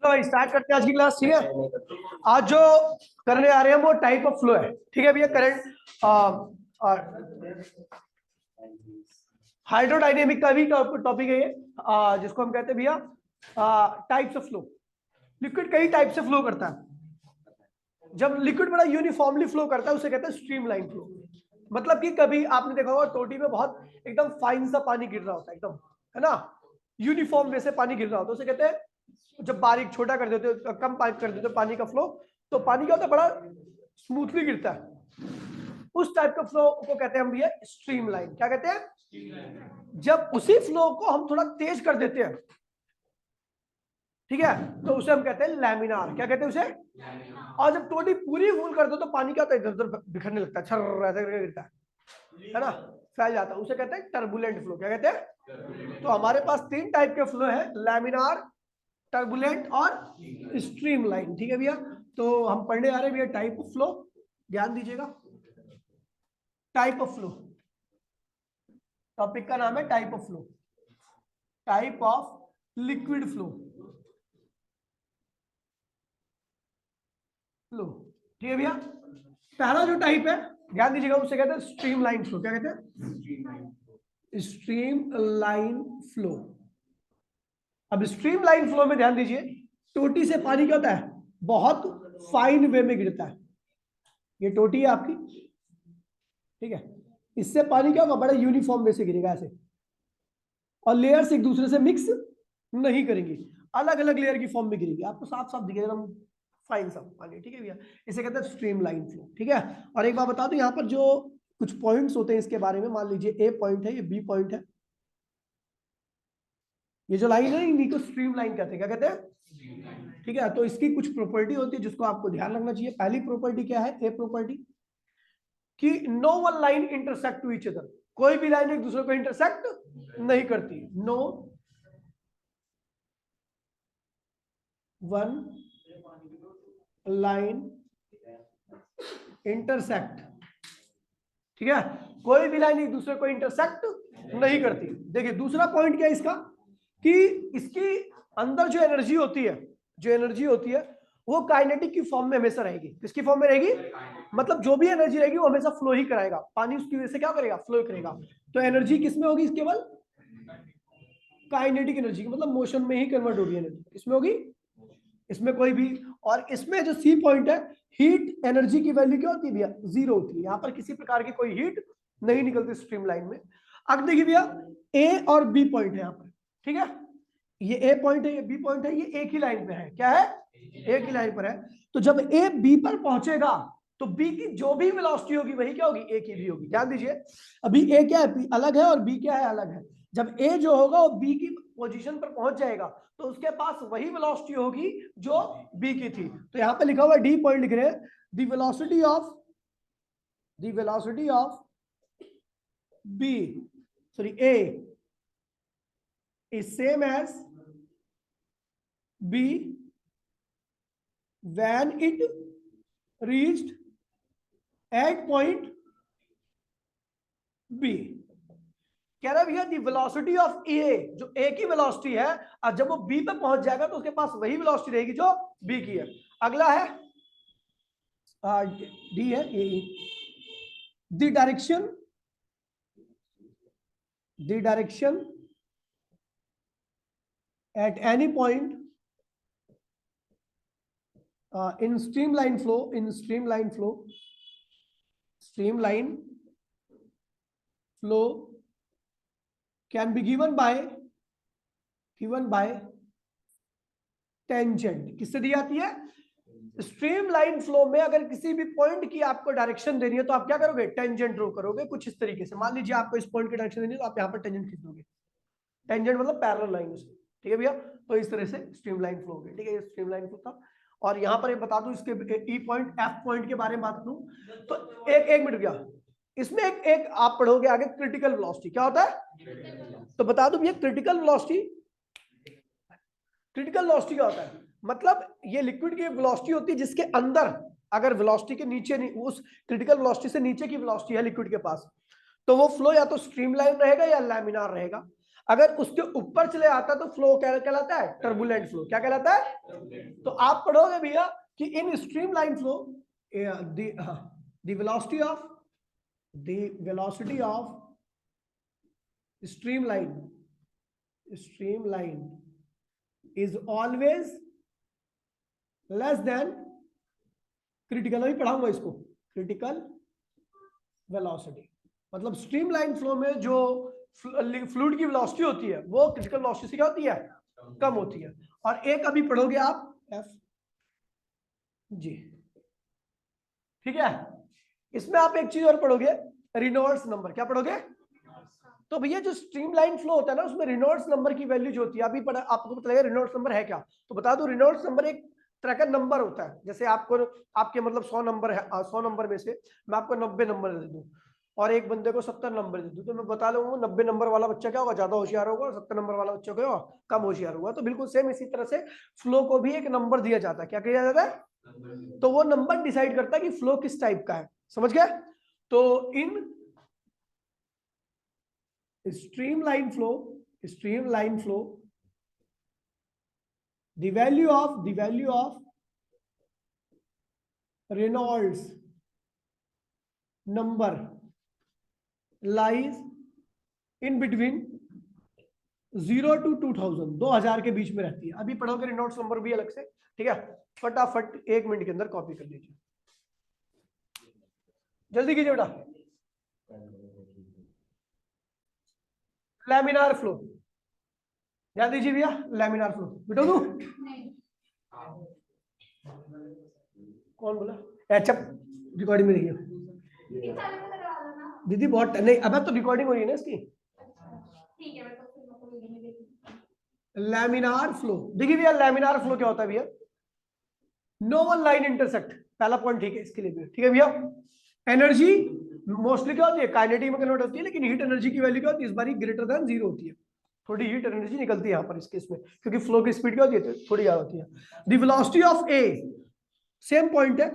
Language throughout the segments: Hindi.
तो स्टार्ट करते हैं आज की क्लास। ठीक है, आज जो करने आ रहे हैं वो टाइप ऑफ फ्लो है। ठीक है भैया, करंट हाइड्रोडायनेमिक का भी टॉपिक है ये, जिसको हम कहते हैं भैया टाइप्स ऑफ फ्लो। लिक्विड कई टाइप से फ्लो करता है। जब लिक्विड बड़ा यूनिफॉर्मली फ्लो करता है उसे कहते हैं स्ट्रीमलाइन फ्लो। मतलब कि कभी आपने देखा होगा टोटी में बहुत एकदम फाइन सा पानी गिर रहा होता है, एकदम, है ना, यूनिफॉर्म वे से पानी गिर रहा होता है, उसे कहते हैं, जब बारीक छोटा कर देते हो, कम पाइप कर देते हो पानी का फ्लो, तो पानी क्या होता है, बड़ा स्मूथली गिरता है। उस टाइप का फ्लो को कहते हैं हम भैया स्ट्रीमलाइन। क्या कहते हैं? जब उसी फ्लो को हम थोड़ा तेज कर देते हैं, ठीक है, तो उसे हम कहते हैं लैमिनार। क्या कहते हैं उसे? और जब टोटी पूरी फुल कर दो तो पानी क्या होता है, इधर उधर बिखरने लगता है, छर ऐसे करके गिरता है ना, फैल जाता है, उसे कहते हैं टर्बुलेंट फ्लो। क्या कहते हैं? तो हमारे पास तीन टाइप के फ्लो है, लैमिनार, टर्बुलेंट और स्ट्रीमलाइन। ठीक है भैया, तो हम पढ़ने आ रहे हैं भैया टाइप ऑफ फ्लो। ध्यान दीजिएगा, टाइप ऑफ फ्लो, टॉपिक का नाम है type of flow, type of liquid flow, flow. ठीक है भैया, पहला जो टाइप है ध्यान दीजिएगा उसे कहते हैं स्ट्रीमलाइन फ्लो। क्या कहते हैं? Streamline flow. अब स्ट्रीमलाइन फ्लो में ध्यान दीजिए, टोटी से पानी क्या होता है, बहुत फाइन वे में गिरता है। ये टोटी है आपकी, ठीक है, इससे पानी क्या होगा, बड़ा यूनिफॉर्म वे से गिरेगा ऐसे, और लेयर्स एक दूसरे से मिक्स नहीं करेंगी, अलग अलग लेयर की फॉर्म में गिरेगी, आपको साफ साफ दिखेगा एकदम फाइन सा पानी। ठीक है भैया, इसे कहते हैं स्ट्रीमलाइन फ्लो। ठीक है, और एक बात बता दूं, यहाँ पर जो कुछ पॉइंट्स होते हैं इसके बारे में, मान लीजिए ए पॉइंट है, ये बी पॉइंट है, ये जो लाइन है इन्हीं को स्ट्रीमलाइन कहते हैं। क्या कहते हैं? ठीक है, तो इसकी कुछ प्रॉपर्टी होती है जिसको आपको ध्यान रखना चाहिए। पहली प्रॉपर्टी क्या है, ए प्रॉपर्टी, कि no one line intersect to each other, कोई भी लाइन एक दूसरे को इंटरसेक्ट नहीं करती। नो वन लाइन इंटरसेक्ट, ठीक है, कोई भी लाइन एक दूसरे को इंटरसेक्ट नहीं करती। देखिए दूसरा पॉइंट क्या है इसका, कि इसकी अंदर जो एनर्जी होती है, जो एनर्जी होती है वो काइनेटिक की फॉर्म में हमेशा रहेगी। किसकी फॉर्म में रहेगी? मतलब जो भी एनर्जी रहेगी वो हमेशा फ्लो ही कराएगा, पानी उसकी वजह से क्या करेगा, फ्लो करेगा। तो एनर्जी किसमें होगी? केवल काइनेटिक एनर्जी, मतलब मोशन में ही कन्वर्ट होगी एनर्जी। किसमें होगी? इसमें कोई भी। और इसमें जो सी पॉइंट है, हीट एनर्जी की वैल्यू क्या होती है भैया? जीरो होती है। यहाँ पर किसी प्रकार की कोई हीट नहीं निकलती स्ट्रीमलाइन में। अब देखिए भैया, ए और बी पॉइंट है यहाँ पर, ठीक है, ये ए पॉइंट है, ये बी पॉइंट है, ये एक ही लाइन पे है। क्या है? एक ही लाइन पर है। तो जब ए बी पर पहुंचेगा तो बी की जो भी वेलोसिटी होगी वही क्या होगी, ए की भी होगी। ध्यान दीजिए, अभी ए क्या है, अलग है, और बी क्या है, अलग है। जब ए जो होगा वो बी की पोजीशन पर पहुंच जाएगा तो उसके पास वही वेलोसिटी होगी जो बी की थी। तो यहां पे लिखा हुआ डी पॉइंट लिख रहे हैं, the velocity of B, sorry A, is same as B when it reached at point B। कह रहा है भैया दी वेलोसिटी ऑफ ए, जो ए की वेलोसिटी है, और जब वो बी पे पहुंच जाएगा तो उसके पास वही वेलोसिटी रहेगी जो बी की है। अगला है डी है, A, the direction at any point in streamline flow can be given by tangent. किससे दी जाती है? स्ट्रीमलाइन फ्लो में अगर किसी भी पॉइंट की आपको डायरेक्शन देनी है तो आप क्या करोगे, टेंजेंट ड्रॉ करोगे कुछ इस तरीके से। मान लीजिए आपको इस पॉइंट की डायरेक्शन देनी है तो आप यहाँ पर टेंजेंट खींच दोगे, टेंजेंट मतलब पैरेलल लाइन उसे। ठीक है भैया, तो इस तरह से स्ट्रीमलाइन फ्लो होगी। ठीक है, ये स्ट्रीमलाइन फ्लो था। और यहाँ पर एक बता दूं इसके ई पॉइंट एफ पॉइंट के बारे में बात करूं तो एक मिनट भैया, इसमें एक आप पढ़ोगे आगे क्रिटिकल वेलोसिटी। क्या होता है? तो बता दूं भैया क्रिटिकल वेलोसिटी क्या होता है? मतलब ये लिक्विड की वेलोसिटी होती है जिसके अंदर अगर वेलोसिटी के नीचे नहीं, उस क्रिटिकल वेलोसिटी से नीचे की वेलोसिटी है लिक्विड के पास, तो वो फ्लो या तो स्ट्रीमलाइन रहेगा या लैमिनार रहेगा। अगर उसके ऊपर चले आता तो फ्लो क्या कहलाता है? Turbulent flow. क्या कहलाता है? तो आप पढ़ोगे भैया कि in streamline flow the velocity of streamline is always less than critical, अभी पढ़ाऊंगा इसको, critical velocity। मतलब स्ट्रीमलाइन फ्लो में जो फ्लूइड की वेलोसिटी होती है वो क्रिटिकल वेलोसिटी से क्या होती है? कम होती है। और एक अभी पढ़ोगे आप एफ जी, ठीक है। इसमें आप एक चीज और पढ़ोगे, रेनॉल्ड्स नंबर। क्या पढ़ोगे? तो भैया जो स्ट्रीमलाइन फ्लो होता है ना उसमें रेनॉल्ड्स नंबर की वैल्यू जो होती है, अभी पता आपको पता लगेगा रेनॉल्ड्स नंबर है क्या। तो बता दो, रेनॉल्ड्स नंबर एक तरह का नंबर होता है। जैसे आपको आपके मतलब 100 नंबर है, 100 नंबर में से मैं आपको 90 नंबर दे दूं और एक बंदे को 70 नंबर दे दूं, तो मैं बता लूंगा 90 नंबर वाला बच्चा क्या होगा? ज्यादा होशियार होगा, और 70 नंबर वाला बच्चा क्या होगा? कम होशियार होगा। तो बिल्कुल सेम इसी तरह से फ्लो को भी एक नंबर दिया जाता है। क्या किया जाता है? तो वो नंबर डिसाइड करता है कि फ्लो किस टाइप का है। समझ गए? तो इन streamline flow, the value of Reynolds number lies in between 0 to 2000, 2000 के बीच में रहती है। अभी पढ़ोगे रेनॉल्ड्स नंबर भी अलग से, ठीक है। फटाफट 1 मिनट के अंदर कॉपी कर लीजिए, जल्दी कीजिए बेटा। लैमिनार फ्लो याद दीजिए भैया, लैमिनार फ्लो बेटो तू कौन बोला? अच्छा रिकॉर्डिंग में रही दीदी, बहुत नहीं, अब तो रिकॉर्डिंग हो रही है ना इसकी। लैमिनार फ्लो देखिए भैया, लैमिनार फ्लो क्या होता है भैया? नो वन लाइन इंटरसेक्ट, पहला पॉइंट ठीक है इसके लिए भी, ठीक है भैया। एनर्जी मोस्टली क्या होती है? काइनेटिक में कन्वर्ट होती है, लेकिन हीट एनर्जी की वैल्यू क्या होती है? इस बार ग्रेटर देन 0 होती है। थोड़ी हीट एनर्जी निकलती है यहाँ पर इस केस में, क्योंकि फ्लो की स्पीड क्या होती है? थोड़ी ज्यादा होती है। The velocity of A, same point है,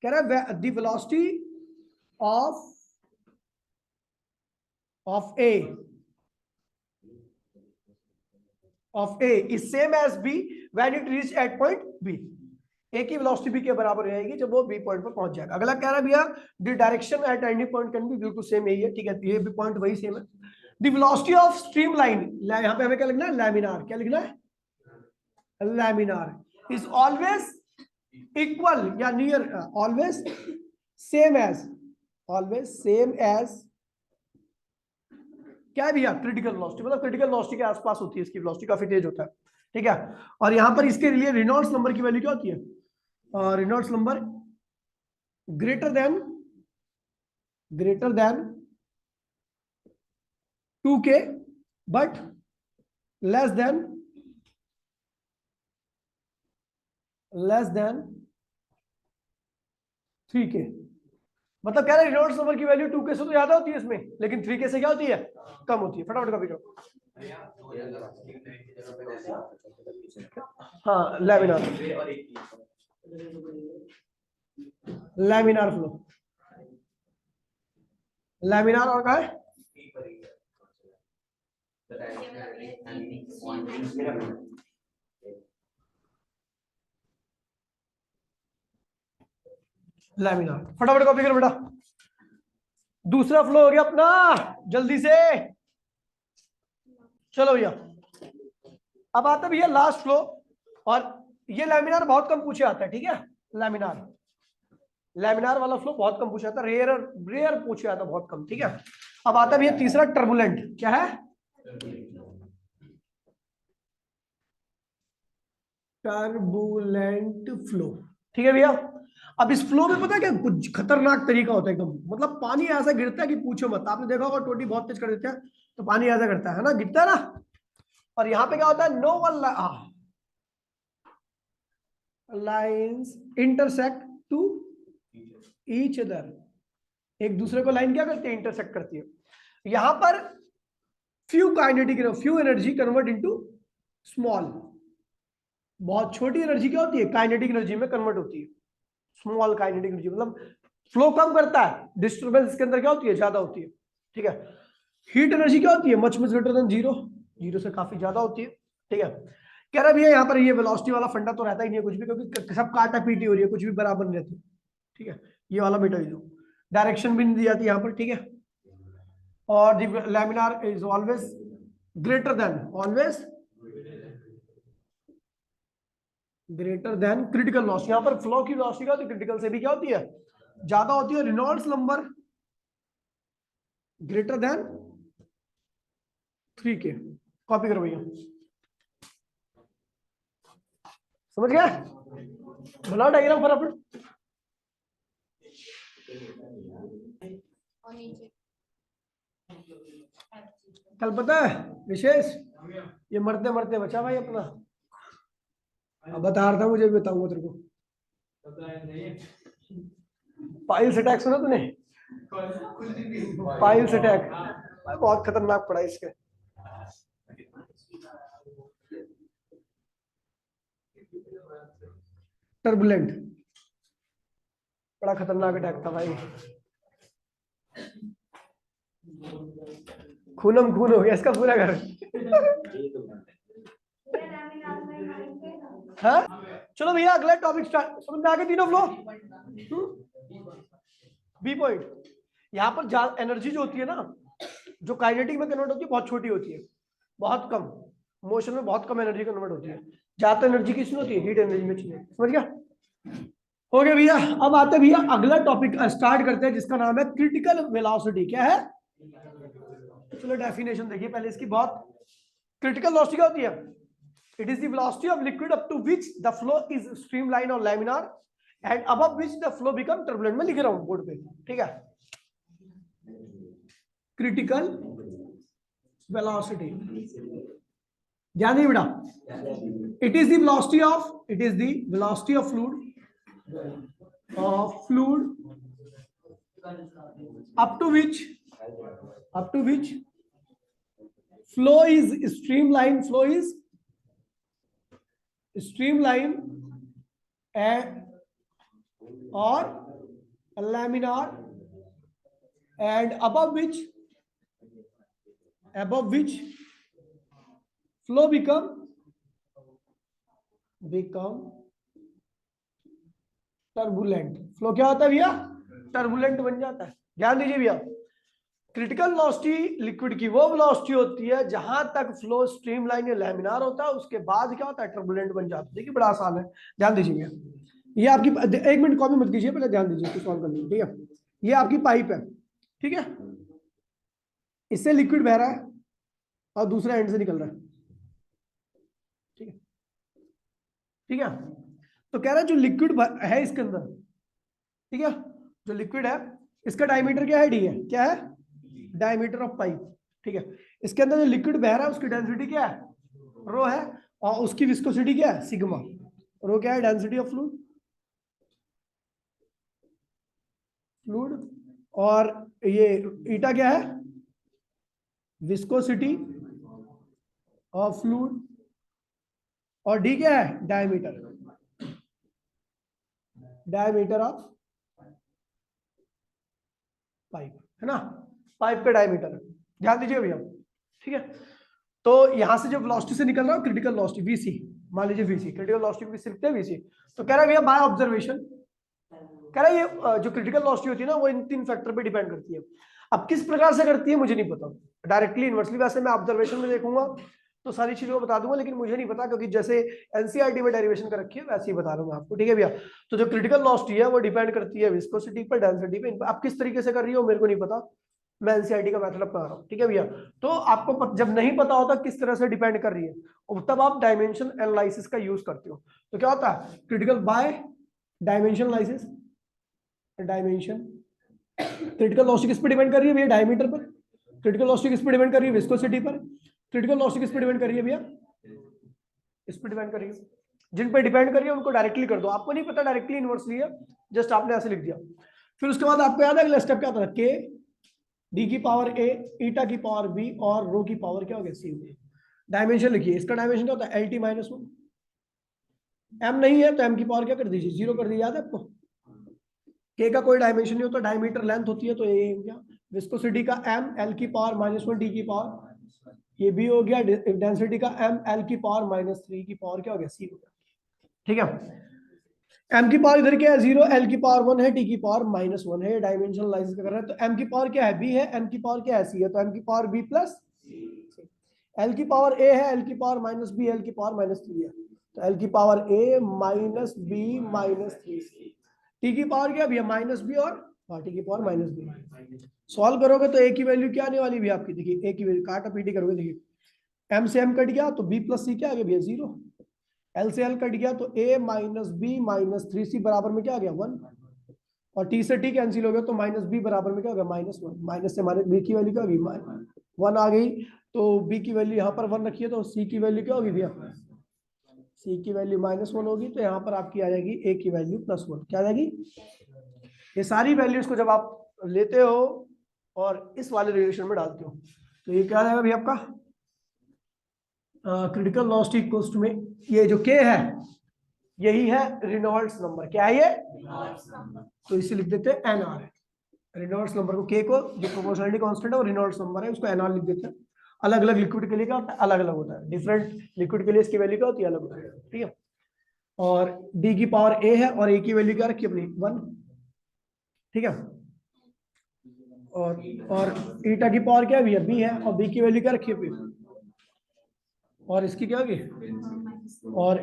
कह रहा है the velocity of A is same as B when it reach at point B। A की वेलोसिटी B के बराबर हो जाएगी जब वो B पॉइंट पर पहुंच जाएगा। अगला कह रहा है भैया the direction at any point can be, बिल्कुल सेम यही है, ठीक है। ये भी पॉइंट वही सेम है। द वेलोसिटी ऑफ स्ट्रीमलाइन, यहाँ पे हमें क्या लिखना है? लैमिनार। क्या लिखना है? लैमिनार इज ऑलवेज इक्वल या नियर, ऑलवेज सेम एज क्या है भैया? Critical velocity. मतलब क्रिटिकल वेलोसिटी के आसपास होती है इसकी वेलोसिटी, काफी तेज होता है, ठीक है। और यहां पर इसके लिए रेनॉल्ड्स नंबर की वैल्यू क्या होती है? Reynolds number greater than 2K but less than 3K। मतलब कह रहे हैं रेनॉल्ड्स नंबर की वैल्यू 2K से तो ज्यादा होती है इसमें, लेकिन 3K से क्या होती है? कम होती है। फटाफट कॉपी करो। हाँ, लैमिनार फ्लो, लैमिनार और क्या है? लैमिनार। फटाफट कॉपी करो बेटा। दूसरा फ्लो हो गया अपना, जल्दी से चलो भैया। अब आता है भैया लास्ट फ्लो, और ये लैमिनार बहुत कम पूछे आता है, ठीक है। लैमिनार वाला फ्लो बहुत कम पूछा आता है, रेयर पूछे आता है, बहुत कम, ठीक है। अब आता है भैया तीसरा, टर्बुलेंट। क्या है? टर्बुलेंट फ्लो, ठीक है भैया। अब इस फ्लो में पता है क्या कुछ खतरनाक तरीका होता है एकदम, मतलब पानी ऐसा गिरता है कि पूछो मत। आपने देखा होगा टोटी बहुत तेज कर देते हैं तो पानी ऐसा करता है ना, गिरता है ना। और यहाँ पे क्या होता है? No one lines intersect to each other, एक दूसरे को लाइन क्या करती है? इंटरसेक्ट करती है। यहां पर few energy convert into small, बहुत छोटी एनर्जी क्या होती है? काइनेटिक एनर्जी में कन्वर्ट होती है। स्मॉल काइनेटिक एनर्जी मतलब फ्लो कम करता है, डिस्टर्बेंस इसके अंदर क्या होती है? ज्यादा होती है, ठीक है। हीट एनर्जी क्या होती है? Much much greater than zero, zero से काफी ज्यादा होती है। ठीक है, कह रहा भैया यहाँ पर ये वेलोसिटी वाला फंडा तो रहता ही नहीं है कुछ भी, क्योंकि सब काटा पीटी हो रही है, कुछ भी बराबर नहीं रहती। ठीक है, ये वाला मिटा ही दो, डायरेक्शन भी नहीं दी जाती यहाँ पर। ठीक है, और the laminar is always greater than, always greater than critical loss. यहाँ पर फ्लो की वेलोसिटी क्या होती है? क्रिटिकल से भी क्या होती है? ज्यादा होती है। Reynolds number greater than 3K। Copy करो भैया, समझ गया? बनाओ डायग्राम फटाफट। कल पता है विशेष, ये मरते मरते बचा भाई अपना। अब बता रहा था, मुझे भी बताऊंगा तेरे को। पाइल्स अटैक सुना तूने? पाइल्स अटैक बहुत खतरनाक पड़ा इसके। टर्बुलेंट, बड़ा खतरनाक अटैक था भाई। खूनम खून हो गया इसका पूरा घर। हाँ चलो भैया अगला टॉपिक स्टार्ट। समझ में आ गए तीनों फ्लो? बी पॉइंट, यहाँ पर एनर्जी जो होती है ना, जो काइनेटिक में कन्वर्ट होती है, बहुत छोटी होती है, बहुत कम। मोशन में बहुत कम एनर्जी कन्वर्ट होती है। ज्यादा एनर्जी किसमें होती है? हीट एनर्जी में चाहिए। समझ गया? हो गया भैया। अब आते भैया अगला टॉपिक स्टार्ट करते हैं, जिसका नाम है क्रिटिकल वेलोसिटी। क्या है? चलो डेफिनेशन देखिए पहले इसकी। बहुत क्रिटिकल वेलोसिटी क्या होती है? It is the velocity of liquid up to which the flow is streamline or laminar and above which the flow become turbulent. मैं लिख रहा हूं बोर्ड पे, ठीक है? क्रिटिकल वेलोसिटी, ध्यान दीजिए बेटा। It is the velocity of, it is the velocity of fluid up to which flow is streamline, and or laminar, and above which flow become turbulent. Flow क्या होता है भैया? टर्बुलेंट बन जाता है। ध्यान दीजिए भैया, क्रिटिकल वेलोसिटी लिक्विड की वो वेलोसिटी होती है जहां तक फ्लो स्ट्रीमलाइन या लैमिनार होता है, उसके बाद क्या होता है? टर्बुलेंट बन जाता है। देखिए बड़ा आसान है, ध्यान दीजिए भैया। ये आपकी, एक मिनट कॉपी मत कीजिए, पहले ध्यान दीजिए, सॉल्व कर लीजिए। ठीक है, ये आपकी पाइप है, ठीक है? इससे लिक्विड बह रहा है और दूसरे एंड से निकल रहा है, ठीक है? ठीक है, तो कह रहा है जो लिक्विड है इसके अंदर, ठीक है, जो लिक्विड है इसका डायमीटर क्या है? डी है। क्या है? Diameter of pipe. ठीक है, इसके अंदर जो लिक्विड बह रहा है उसकी डेंसिटी क्या है? रो है। और उसकी विस्कोसिटी क्या है? सिग्मा। रो क्या है? Density of fluid. और ये ईटा क्या है? Viscosity of fluid. और डी क्या है? डायमीटर ऑफ पाइप, है ना? पाइप का डायमीटर, ध्यान दीजिए भैया। ठीक है, तो यहां से जो वेलोसिटी से निकल रहा है क्रिटिकल वेलोसिटी वीसी, मान लीजिए वीसी, क्रिटिकल वेलोसिटी को भी लिखते हैं वीसी। तो कह रहा है भैया बाय ऑब्जर्वेशन, कह रहा है ये जो क्रिटिकल वेलोसिटी होती है ना, वो इन तीन फैक्टर पे डिपेंड करती है। अब किस प्रकार से करती है मुझे नहीं पता, डायरेक्टली इनवर्सली। वैसे मैं ऑब्जर्वेशन में देखूंगा तो सारी चीजों को बता दूंगा, लेकिन मुझे नहीं पता, क्योंकि जैसे एनसीईआरटी में डेरिवेशन कर रखी है वैसे ही बता रहा हूँ आपको। ठीक है भैया, तो जो क्रिटिकल वेलोसिटी है वो डिपेंड करती है विस्कोसिटी पर, डेंसिटी पे। आप किस तरीके से कर रही हो मेरे को नहीं पता, मैं एनसीईआरटी का मेथड अपना रहा हूँ। ठीक है भैया, तो आपको जब नहीं पता होता किस तरह से डिपेंड कर रही है, और तब आप डायमेंशन एनालिसिस का यूज करते हो। तो क्या होता है? Critical by dimension analysis, dimension. Critical velocity किस पर डिपेंड कर रही है भैया? डायमीटर पर। क्रिटिकल वेलोसिटी किस पर डिपेंड कर रही है? विस्कोसिटी पर। क्रिटिकल वेलोसिटी किस पर डिपेंड कर रही है भैया? इस पर डिपेंड कर रही है। जिन पर डिपेंड कर रही है उनको डायरेक्टली कर दो, आपको नहीं पता डायरेक्टली इनवर्सली है, जस्ट आपने ऐसे लिख दिया। फिर उसके बाद आपको याद है अगला स्टेप क्या था? के डी की पावर ए, ईटा की पावर बी, और रो की पावर क्या हो गया? सी। डायमेंशन लिखिए, इसका डायमेंशन क्या होता है? L T minus one. M नहीं है तो एम की पावर क्या कर दीजिए? जीरो कर दीजिए। याद है आपको? के का कोई डायमेंशन नहीं होता, डायमीटर लेंथ होती है, तो ए क्या विस्कोसिटी का m l की पावर -1 t की पावर, ये भी हो गया। डेंसिटी का m l की पावर -3 की पावर क्या हो गया c हो गया। ठीक है, m की पावर इधर क्या है 0, l की पावर 1 है, t की पावर -1 है। डायमेंशनलाइज कर रहा है तो m की पावर क्या है b है, m की पावर क्या है c है, तो m की पावर b प्लस l की पावर a है, l की पावर -b, l की पावर -3 है, तो l की power a minus b minus 3, t की पावर क्या भी है -b और t की पावर -b। सॉल्व करोगे तो a की वैल्यू क्या आने वाली भी आपकी, देखिए a की वैल्यू काटा पीटी करोगे, देखिए m से m कट गया तो b प्लस c क्या आ गया भैया 0, l से l कट गया तो a minus b minus 3c बराबर में क्या आ गया 1, और t से t कैंसिल हो गया तो -b बराबर में क्या हो गया -1, माइनस से माइनस b की वैल्यू क्या होगी 1 आ गई, तो b की वैल्यू यहाँ पर 1 रखिए तो c की वैल्यू क्या होगी भैया, c की वैल्यू -1 होगी, तो यहाँ पर आपकी आ जाएगी a की वैल्यू +1, क्या आ जाएगी। ये सारी वैल्यूज को जब आप लेते हो और इस वाले रिलेशन में डालते हो तो ये क्या आ जाएगा भैया आपका क्रिटिकल वेलोसिटी इक्वल्स टू में ये जो k है यही है रेनॉल्ड्स नंबर, क्या है ये, तो इसे लिख देते हैं nr है। रेनॉल्ड्स नंबर को k को जो प्रोपोर्शनलिटी कांस्टेंट है वो रेनॉल्ड्स नंबर है, उसको nr लिख देते हैं। अलग अलग लिक्विड के लिए क्या होता है, अलग अलग होता है, डिफरेंट लिक्विड के लिए इसकी वैल्यू क्या होती है, अलग होती है। ठीक है, और d की पावर a है और a की वैल्यू क्या रखी अपनी 1, ठीक है, और ईटा की पावर क्या है b है और b की वैल्यू क्या रखी है p, और इसकी क्या होगी, और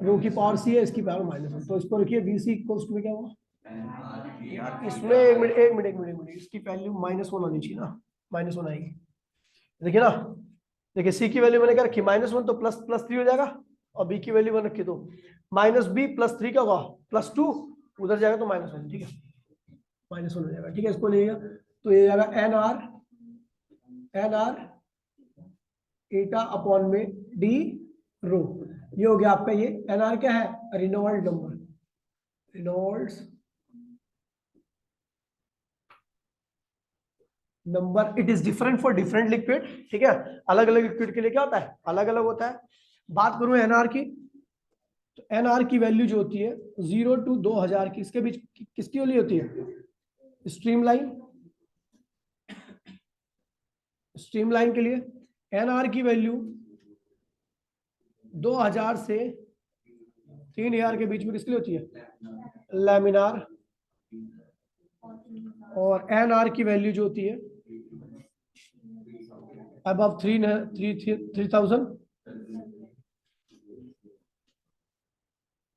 रो की पावर c है, इसकी पावर -1, तो इसको रखिए bc इक्वल्स टू में क्या होगा, इसमें एक मिनट इसकी वैल्यू -1 आनी चाहिए ना, -1 आएगी, देखिए ना, देखिए सी की वैल्यू मैंने क्या रखी -1 तो +3 हो जाएगा, और बी की वैल्यू 1 रखी तो -b +3 क्या होगा +2, उधर जाएगा तो -1, ठीक है, -1 हो जाएगा, ठीक है, इसको लेगा तो ये जाएगा एन आर एटा अपॉन में डी रो, ये हो गया आपका, ये एन आर क्या है, Reynold number, Reynolds number, it is different for different liquid, ठीक है, अलग अलग लिक्विड के लिए क्या होता है, अलग अलग होता है। बात करूं एनआर की, तो एनआर की वैल्यू जो होती है 0 to 2000 की, इसके बीच किसकी वैल्यू होती है, स्ट्रीमलाइन के लिए एनआर की वैल्यू 2000 से 3000 के बीच में किसके लिए होती है, लैमिनार, और एनआर की वैल्यू जो होती है above 3000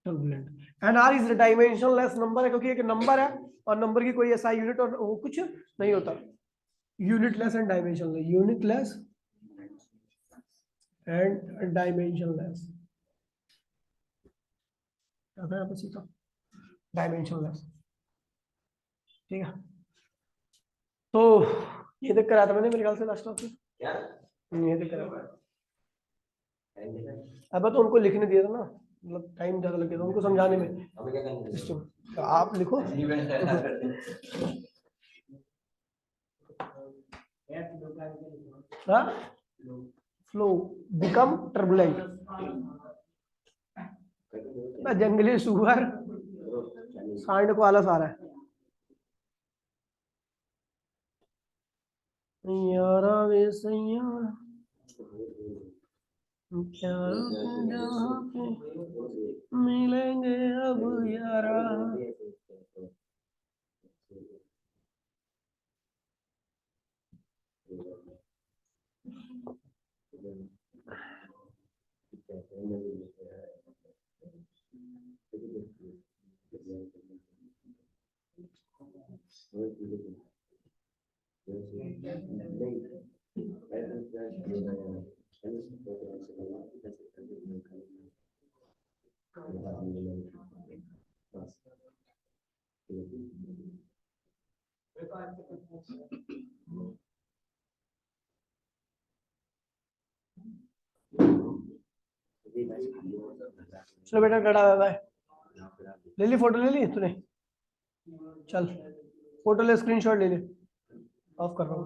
turbulent. NR is dimensionless number है, क्योंकि एक नंबर है और नंबर की कोई ऐसा यूनिट और वो कुछ नहीं होता, unitless and dimensionless, unitless and dimensionless, क्या था यहाँ पर सीखा, डायमेंशनलेस, ठीक है, तो ये देख कर आया था मैंने मेरे ख्याल से लास्ट ऑफ क्या, ये देख कर आया, अब तो उनको लिखने दिया था ना, मतलब टाइम ज्यादा लग गया था उनको समझाने में, सिस्टम तो आप लिखो फ्लो बिकम टर्बुलेंट, जंगली सुअर सांड को आलस आ रहा है, यारा वे सैया क्या जहाँ पे मिलेंगे अब यारा, चलो बेटा टाटा बाय बाय, ले ली फोटो, ले ली तूने, चल फोटो ले, स्क्रीनशॉट ले ले, ऑफ कर रहा हूँ।